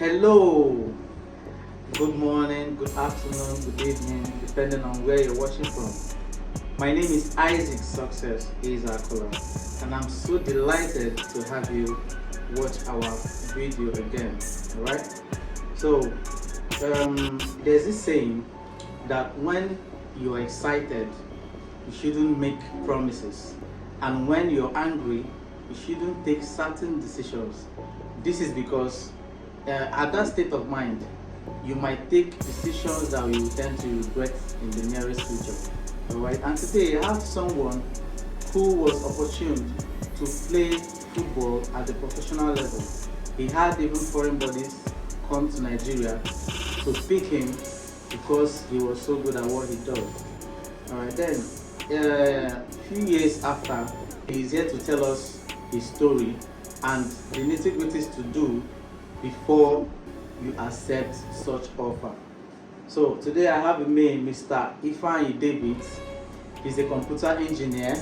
Hello, good morning, good afternoon, good evening, depending on where you're watching from. My name is Isaac Success Izakola, and I'm so delighted to have you watch our video again. Alright? So, there's this saying that when you're excited, you shouldn't make promises, and when you're angry, you shouldn't take certain decisions. This is because at that state of mind, you might take decisions that you tend to regret in the nearest future. Alright, and today I have someone who was opportune to play football at the professional level. He had even foreign bodies come to Nigeria to pick him because he was so good at what he does. Alright, then a few years after, he is here to tell us his story and the nitty-gritties to do before you accept such offer. So today I have with me Mr. Ifeanyi David. He's a computer engineer,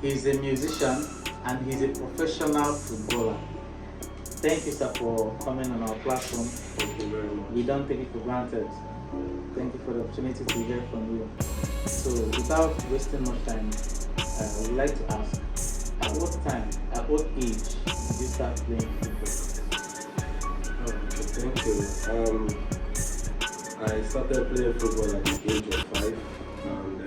he's a musician, and he's a professional footballer. Thank you, sir, for coming on our platform. Thank you very much. We don't take it for granted. Thank you for the opportunity to hear from you. So without wasting much time, I would like to ask, at what age did you start playing football? Thank you. I started playing football at the age of 5, and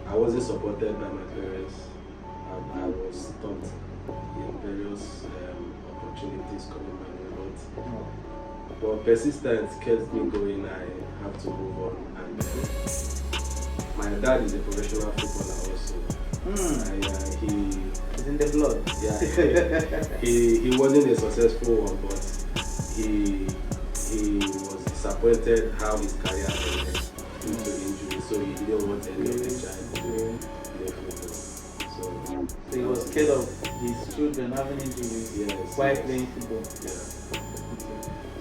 I wasn't supported by my parents. I was stopped in various opportunities coming my way, but persistence kept me going. I have to move on, and my dad is a professional footballer also. It's in the blood. Yeah, he wasn't a successful one, but he was disappointed how his career ended due to injury, so he didn't want any of his child to play football. So he was scared of his children having injuries while playing football. Yeah.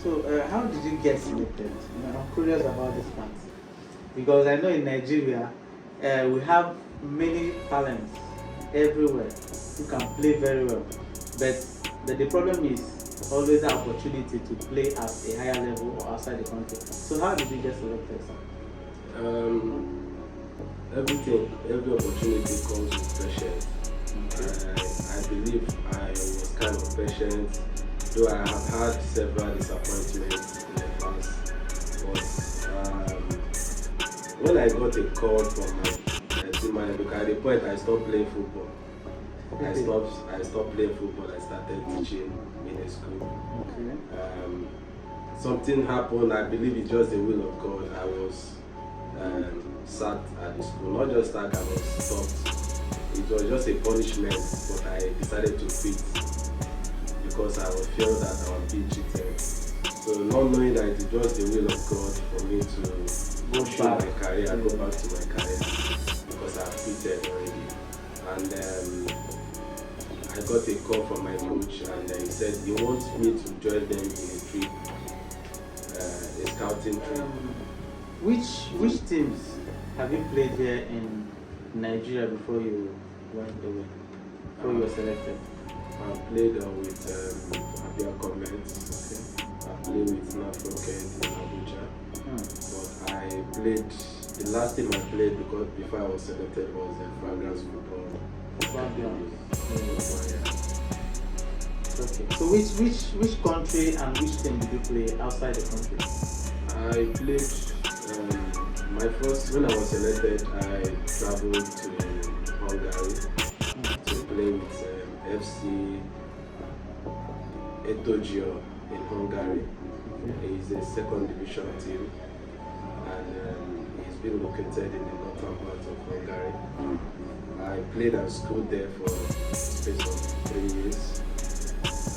So how did you get selected? I'm curious about this part because I know in Nigeria we have many talents everywhere who can play very well, but the problem is always the opportunity to play at a higher level or outside the country. So how did you get selected, sir? Every opportunity comes with patience. I believe I was kind of patient, though I have had several disappointments in the past. But when I got a call from my team manager, because at the point I stopped playing football. I stopped playing football. I started teaching in a school. Something happened. I believe it's just the will of God. I was sat at the school. Not just that, I was stopped. It was just a punishment, but I decided to quit because I was feel that I was being cheated. So not knowing that it's just the will of God for me to go back to my career because I've quitted already. And I got a call from my coach, and he said he wants me to join them in a trip, a scouting trip. Which teams have you played here in Nigeria before you went away? Before you were selected? I played with Abia Comets. I played with Nafroket in Abuja. But I played, the last team I played because before I was selected was Fragrance Football. Okay. So which country and which team did you play outside the country? I played when I was selected, I traveled to Hungary to play with FC Etogio in Hungary. It's a second division team, and it's been located in the northern part of Hungary. I played at school there for a space of 3 years,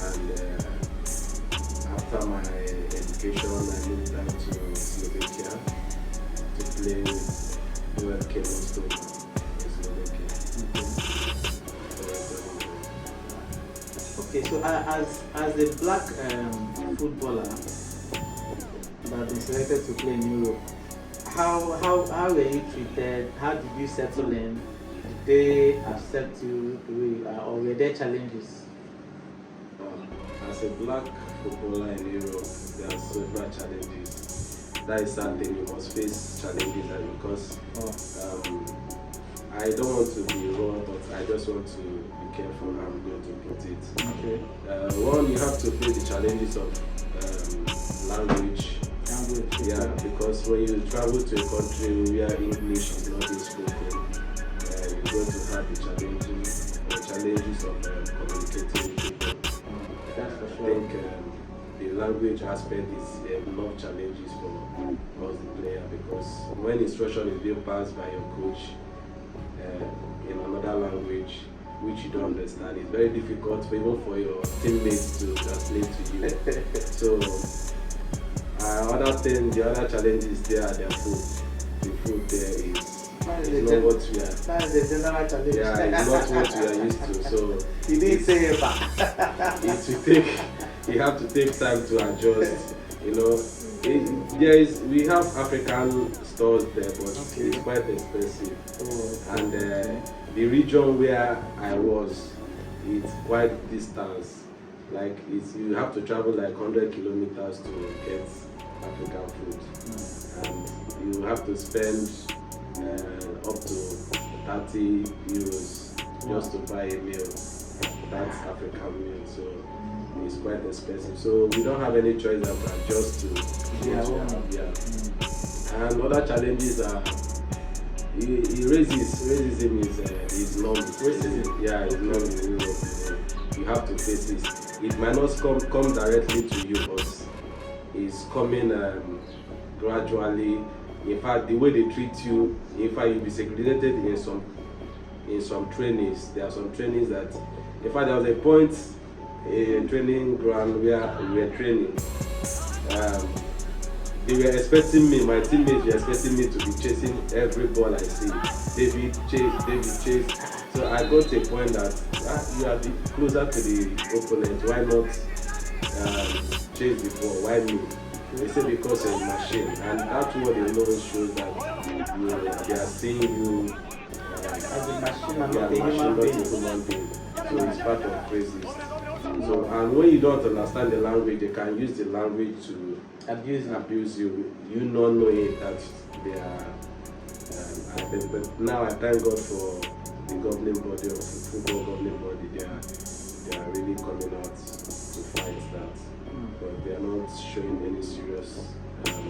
and after my education I moved down to Slovakia to play with UFK Moscow in Slovakia. Okay, so as a black footballer that has been selected to play in Europe, how were you treated? How did you settle in? Did they accept you the way you are, or were there challenges? As a black popular in Europe. There are several challenges. That is something you must face challenges, and because I don't want to be raw, but I just want to be careful how I'm going to put it. Okay. One, you have to face the challenges of language. Yeah, because when you travel to a country where English is not being spoken, you're going to have the challenges of communicating with people. That's for I sure. think the language aspect is enough challenges for us, the player, because when instruction is being passed by your coach in another language which you don't understand, it's very difficult even for your teammates to translate to you. So the other challenges there are their food. The food there is not what we are. That's the general challenge. Yeah, it's not what we are used to. So You didn't say it back. you have to take time to adjust. We have African stores there, but it's quite expensive. And the region where I was, it's quite distance. Like you have to travel like 100 kilometers to get African food, and you have to spend up to 30 euros just to buy a meal. That's African meal, so it's quite expensive. So we don't have any choice than to adjust to what we have. And other challenges are racism is normal. Racism? Yeah, it's normal in Europe. You have to face it. It might not come directly to you, but it's coming gradually. In fact, the way they treat you, in fact, you'll be segregated in some trainings. There are some trainings that, in fact, there was a point in training ground where we were training. They were expecting me, my teammates were expecting me to be chasing every ball I see. David chase. So I got to a point that you are closer to the opponent. Why not chase the ball? Why me? They say because of machine, and that's what they know shows that they are seeing you As a machine and not not a human being. So it's part of crazy. So, and when you don't understand the language, they can use the language to abuse you. You not knowing that they are. But now I thank God for the governing body of football governing body. They are really coming out to fight that, but they are not showing any serious fight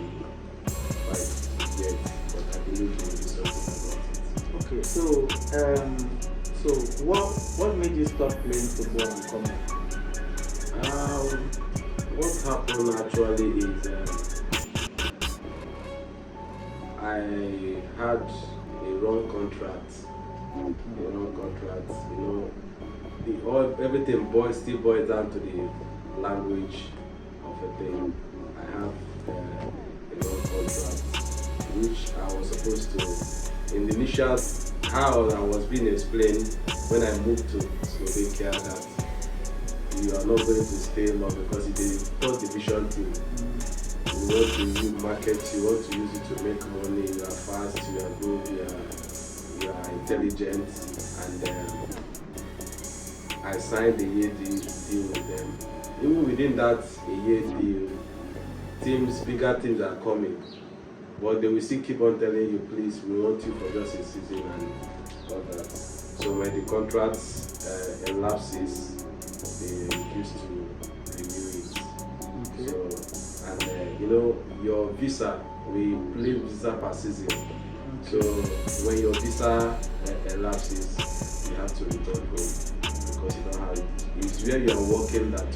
yet. But I believe there will be something about it. Okay, so what made you stop playing football and come? What happened actually is I had a wrong contract. Everything still boils down to the language of a thing. I have a wrong contract, which I was supposed to, in the initial, how I was being explained when I moved to Slovakia, that you are not going to stay long because it is first division team. You want to use market, you want to use it to make money, you are fast, you are good, you are intelligent, and I signed a year deal with them. Even within that a year deal, bigger teams are coming, but they will still keep on telling you, please, we want you for just a season and all that. So when the contract elapses, they refuse to renew it. Okay. So, and your visa, we play visa per season. So when your visa elapses, you have to return home because you don't have it. It's where you are working that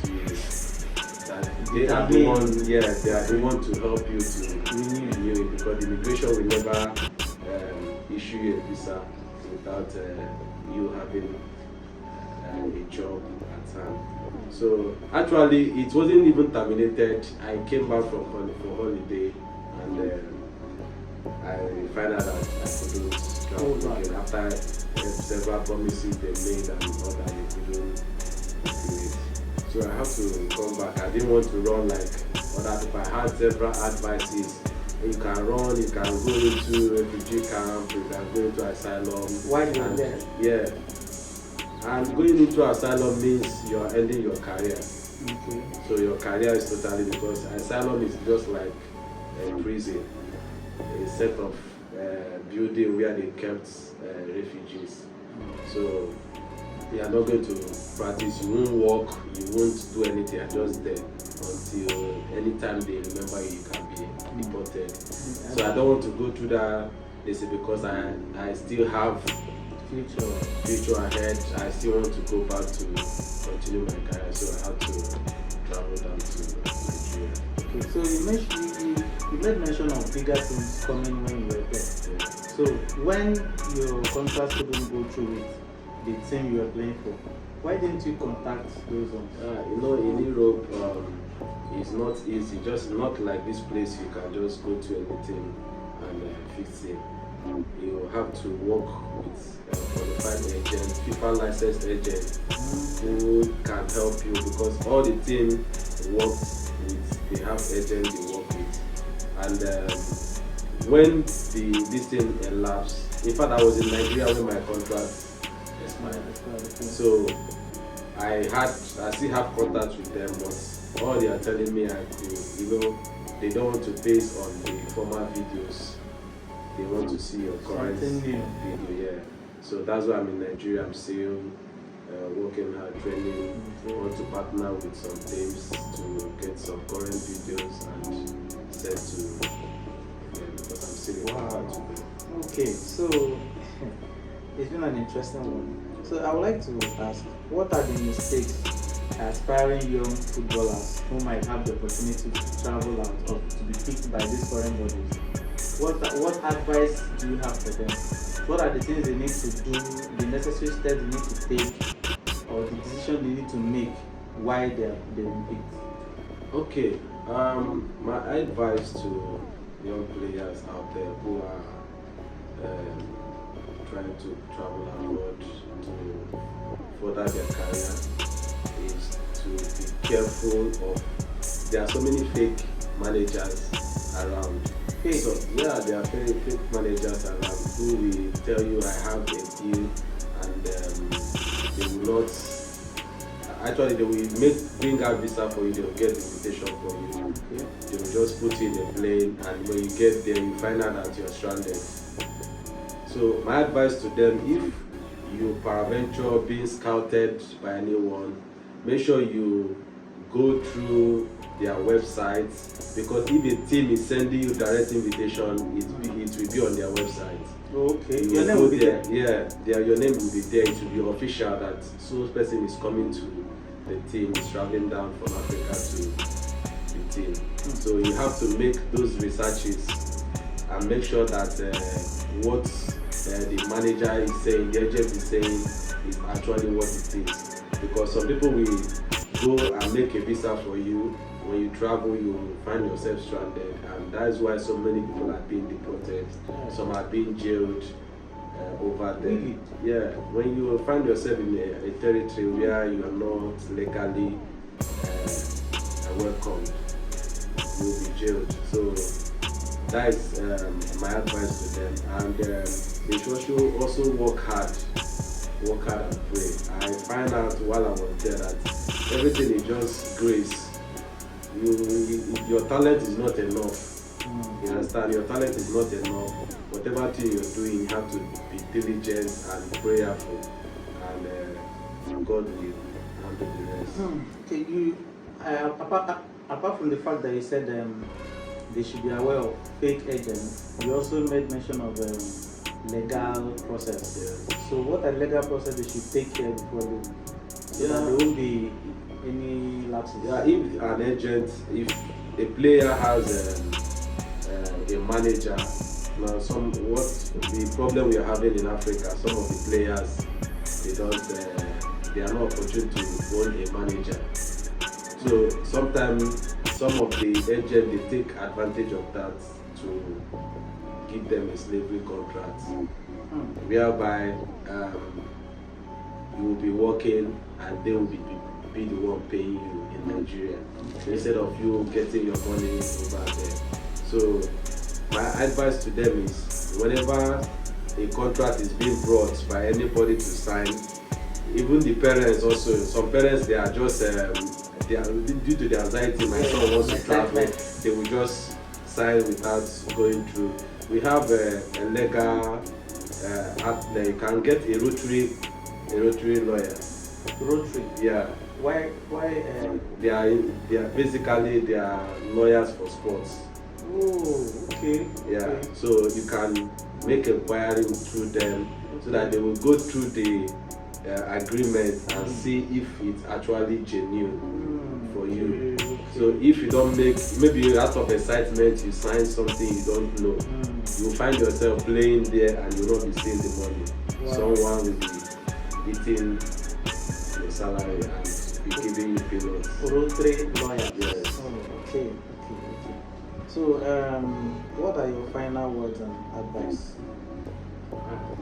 they are the one. Yeah, they are the one to help you to renew it, because immigration will never issue you a visa without you having a job at hand. So actually, it wasn't even terminated. I came back for holiday, and I found out that I couldn't travel again after several promises they made and all that they couldn't do it. So I have to come back. I didn't want to run like other people. I had several advices. You can run, you can go into refugee camp, you can go into asylum. Why you there? Yeah. And going into asylum means you are ending your career. Okay. So your career is totally, because asylum is just like a prison, a set of building where they kept refugees. So you are not going to practice, you won't work, you won't do anything, you're just there until anytime they remember you, you can be deported. So I don't want to go through that. They say because I still have Future. future ahead, I still want to go back to continue my career. So I have to travel down to Nigeria. Okay, so you made mention of bigger things coming when you were there. Yeah. So when your contract couldn't go through with the team you were playing for, why didn't you contact those ones? In Europe, it's not easy. Just not like this place. You can just go to anything and fix it. You have to work with qualified agent, FIFA licensed agent who can help you, because all the team work with, they have agents they work with, and when this thing elapsed. In fact, I was in Nigeria when my contract expired. So I still have contact with them, but all they are telling me, they don't want to base on the former videos. They want to see your current video, yeah. So that's why I'm in Nigeria. I'm still working hard, training. Want to partner with some teams to get some current videos and send to them, because I'm still in contact with them. Okay, so it's been an interesting one. So I would like to ask, what are the mistakes aspiring young footballers who might have the opportunity to travel out or to be picked by these foreign bodies? What advice do you have for them? What are the things they need to do, the necessary steps they need to take, or the decision they need to make while they've been picked? Okay, my advice to young players out there who are trying to travel abroad to further their career is to be careful of. There are so many fake managers around. So yeah, there are very fake managers around who will tell you I have a deal, and they will not. Actually, they will bring out visa for you. They will get invitation for you. Yeah. They will just put you in a plane, and when you get there, you find out that you're stranded. So my advice to them: if you peradventure being scouted by anyone, make sure you go through their websites, because if a team is sending you direct invitation, it will be on their website. Okay. You Your name go will be there. there. Yeah, your name will be there. It will be official that so person is coming to the team, is traveling down from Africa to the team. So you have to make those researches and make sure that what the manager is saying, the agent is saying, is actually what it is. Because some people will go and make a visa for you. When you travel, you will find yourself stranded, and that is why so many people are being deported. Some are being jailed over there. Really? Yeah, when you find yourself in a territory where you are not legally welcomed, you will be jailed. So that is my advice to them, and they should also work hard and pray. I find out while I was there that everything is just grace. Your talent is not enough. You understand? Your talent is not enough. Whatever thing you're doing, you have to be diligent and prayerful, and God will handle the rest. Okay, apart from the fact that you said they should be aware of fake agents, you also made mention of legal process. Yeah. So what are legal process they should take care before leaving? So that there won't be any lapses. Yeah, if an agent, if a player has a manager, now the problem we are having in Africa, some of the players they are not opportune to own a manager. So sometimes some of the agents, they take advantage of that to give them a slavery contract, whereby you will be working and they will be the one paying you in Nigeria, instead of you getting your money over there. So my advice to them is, whenever a contract is being brought by anybody to sign, even the parents also, some parents, they are just due to the anxiety, my son wants to travel, they will just sign without going through. We have a legal act there. You can get a rotary lawyer. Rotary. Yeah. Why? They are basically they are lawyers for sports. Oh, okay. Yeah. Okay. So you can make inquiry through them, so that they will go through the agreement and see if it's actually genuine for you. Okay. So if you don't maybe out of excitement you sign something you don't know, you will find yourself playing there and you will not be seeing the money. Wow. Someone will be eating your salary and be giving you peanuts. Rotary lawyer. Yes. Oh, okay. So, what are your final words and advice?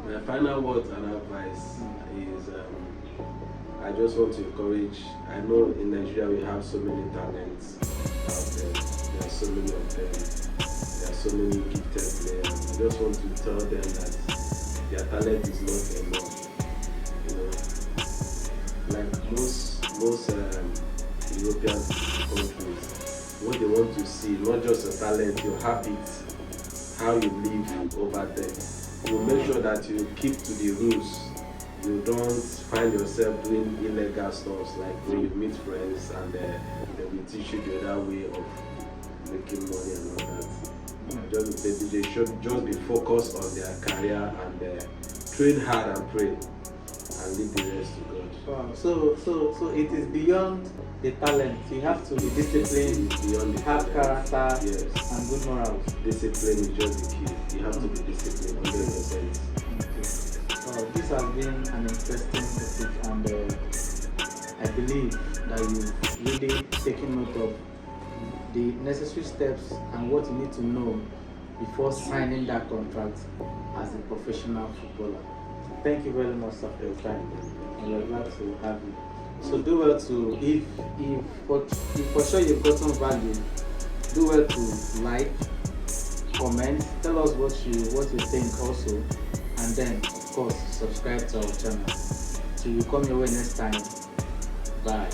My final words and advice is I just want to encourage. I know in Nigeria we have so many talents out there. There are so many of them. There are so many gifted players. I just want to tell them that their talent is not enough. You know, like most European countries, what they want to see, not just your talent, your habits, how you live over there. You make sure that you keep to the rules. You don't find yourself doing illegal stuff, like when you meet friends and they will teach you the other way of making money and all that. They should just be focused on their career and train hard and pray and leave the rest to God. Wow. So it is beyond the talent. You have to be disciplined, Beyond the have talent. character, Yes. and good morals. Discipline is just the key. You have to be disciplined 100%. This has been an interesting topic, and I believe that you've really taken note of the necessary steps and what you need to know before signing that contract as a professional footballer. Thank you very much, sir, for your time, and we're glad to have you. So do well to, if for sure you've gotten value, do well to like, comment, tell us what you think also, and then of course subscribe to our channel. Till we come your way next time. Bye.